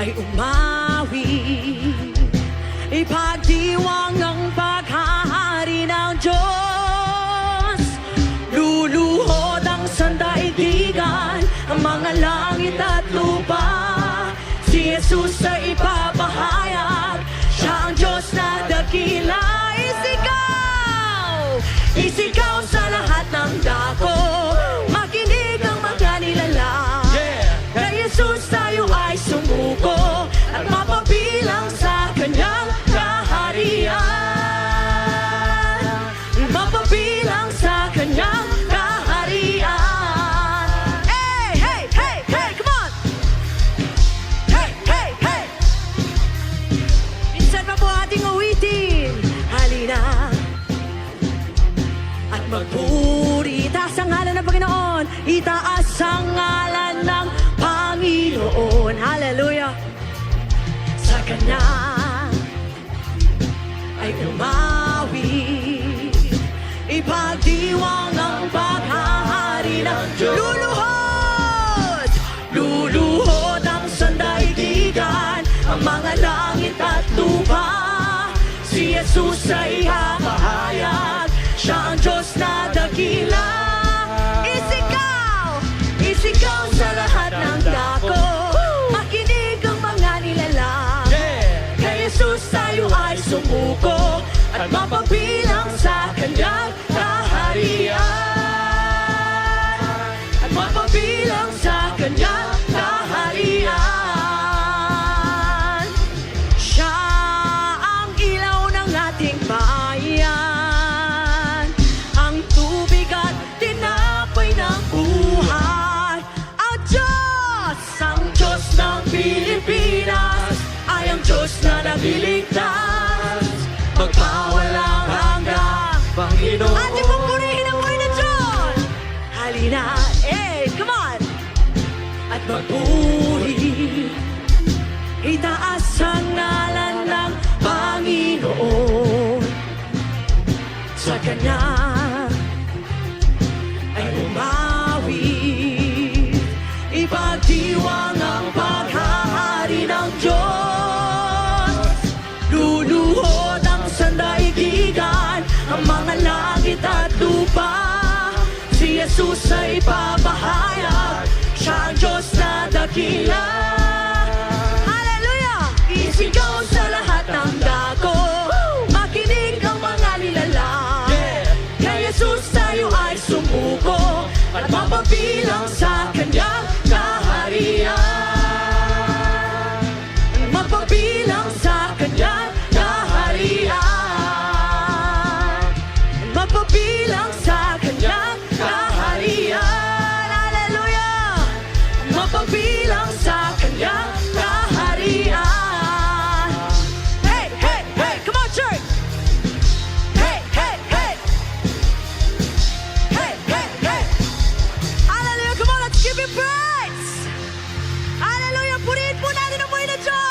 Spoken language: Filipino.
ay umawi. Ipagdiwang ang paghahari ng Diyos. Luluhod ang sandaigdigan, ang mga langit at lupa. Si Jesus ay ipapahayag, siya ang Diyos na dakila. Isigaw sa lahat ng dako, makinig ang mga nilalang. Kay Jesus tayo ay sumuko at mapabilang sa kanyang kaharian. Mapabilang sa kanyang kaharian. Hey, hey, hey, hey, come on! Hey, hey, hey! Minsan pa po ating uwitin. Halina at magpuri. Itaas ang ngalan ng Panginoon. Itaas ang ngalan ng Panginoon. Hallelujah. Sa Kanya ay umawi. Ipagdiwang ang paghahari ng Diyos. Luluhod! Luluhod ang sandaigdigan, ang mga langit at lupa. Si Jesus ay hahayag, siya ang Diyos na dakila. Isigaw sa lahat ng dako, makinig ang mga nilalang. Kay Jesus tayo ay sumuko at mapabilang sa kanyang kaharian. At mapabilang sa kanyang kaharian. Siya ang ilaw ng ating bayan, ang tubig at tinapay ng buhay. Ang Diyos ng Pilipinas ay ang Diyos na nagliligtas, magpawalang hanggang Panginoon. Ating pupurihin ang buhay ng Diyos. Halina, come on! At magpuri, itaas ang ngalan ng Panginoon. Sa Kanya ay umawi. Ipagdiwang ang paghahari ng Diyos. Luluhod ang sandaigdigan, ang mga langit at lupa. Si Jesus ay papahayag, siya ang Diyos na dakila.